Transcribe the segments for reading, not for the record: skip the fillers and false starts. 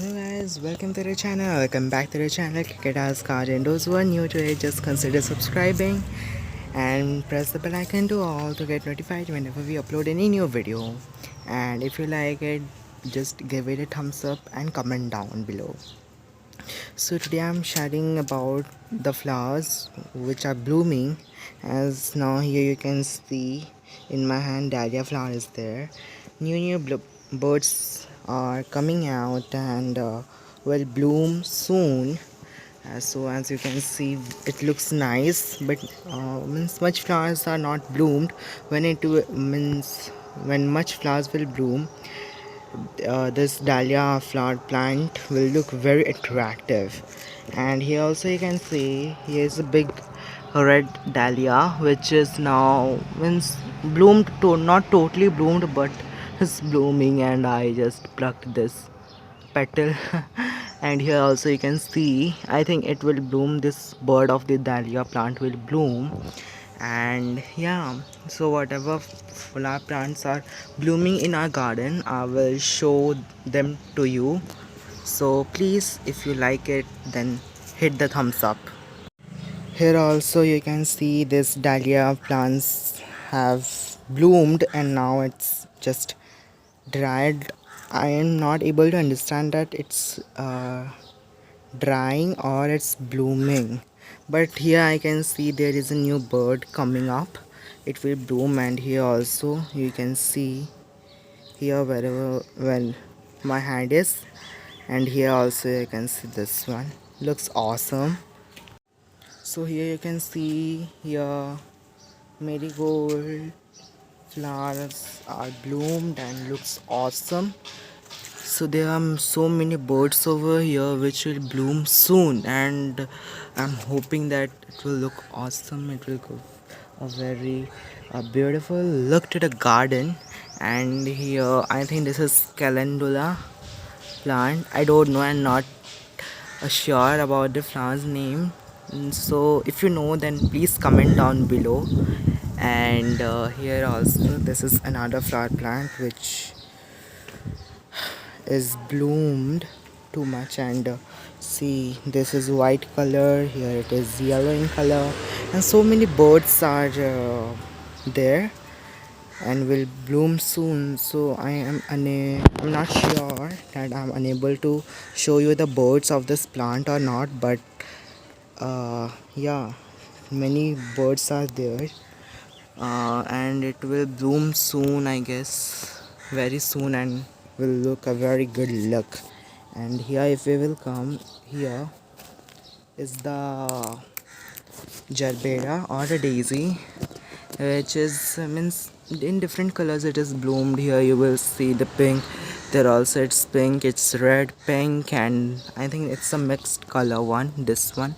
Hello guys, welcome to the channel. Welcome back to the channel KERKETTA'S card, and those who are new to it, just consider subscribing and press the bell icon to all to get notified whenever we upload any new video. And if you like it, just give it a thumbs up and comment down below. So today I'm sharing about the flowers which are blooming. As now here you can see in my hand, Dahlia flower is there. New birds are coming out and will bloom soon. So as you can see, it looks nice, but means much flowers are not bloomed. Means when much flowers will bloom, this dahlia flower plant will look very attractive. And here also you can see here's a big red dahlia which is now means bloomed, to not totally bloomed, but is blooming, and I just plucked this petal. And here also you can see, I think it will bloom, this bird of the dahlia plant will bloom. And yeah, so whatever flower plants are blooming in our garden, I will show them to you. So please, if you like it, then hit the thumbs up. Here also you can see this dahlia plants have bloomed and now it's just dried. I am not able to understand that it's drying or it's blooming, but here I can see there is a new bird coming up. It will bloom. And here also you can see, here wherever well my hand is, and here also you can see this one looks awesome. So here you can see, here marigold flowers are bloomed and looks awesome. So there are so many birds over here which will bloom soon, and I'm hoping that it will look awesome. It will give a very beautiful look to the garden. And here I think this is calendula plant. I don't know, I'm not sure about the flower's name. So if you know, then please comment down below. And here also this is another flower plant which is bloomed too much. And see, this is white color, here it is yellow in color, and so many birds are there and will bloom soon. So I'm not sure that I'm unable to show you the birds of this plant or not, but yeah, many birds are there. And it will bloom soon, I guess, very soon, and will look a very good look. And here if we will come, here is the gerbera or the daisy, which is means in different colors it is bloomed. Here you will see the pink, there also it's pink, it's red, pink, and I think it's a mixed color one, this one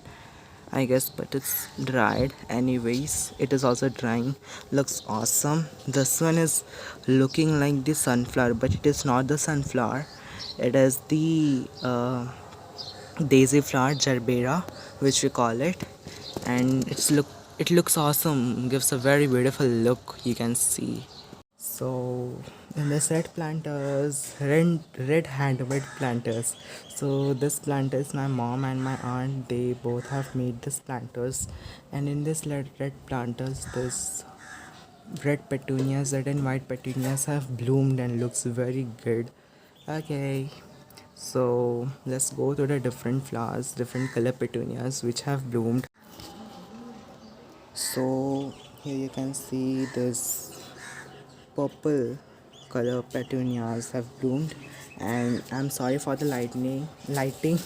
I guess, but it's dried anyways. It is also drying, looks awesome. This one is looking like the sunflower, but it is not the sunflower. It is the daisy flower, gerbera, which we call it. And it looks awesome, gives a very beautiful look, you can see. So in this red handmade planters. So this planters, my mom and my aunt, they both have made this planters. And in this red planters, this red petunias, red and white petunias have bloomed and looks very good. Okay, so let's go to the different flowers, different color petunias which have bloomed. So here you can see this purple color petunias have bloomed. And I'm sorry for the lighting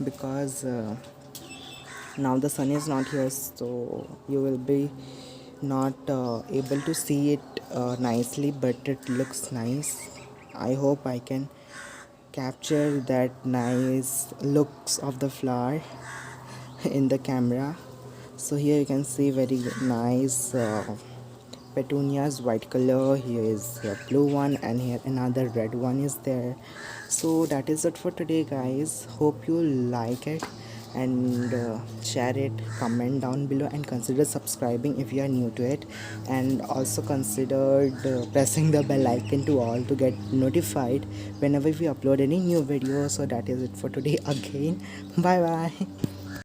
because now the sun is not here, so you will be not able to see it nicely, but it looks nice. I hope I can capture that nice looks of the flower in the camera. So here you can see very nice petunias, white color. Here is a blue one, and here another red one is there. So that is it for today, guys. Hope you like it, and share it, comment down below, and consider subscribing if you are new to it, and also consider pressing the bell icon to all to get notified whenever we upload any new video. So that is it for today again. Bye bye.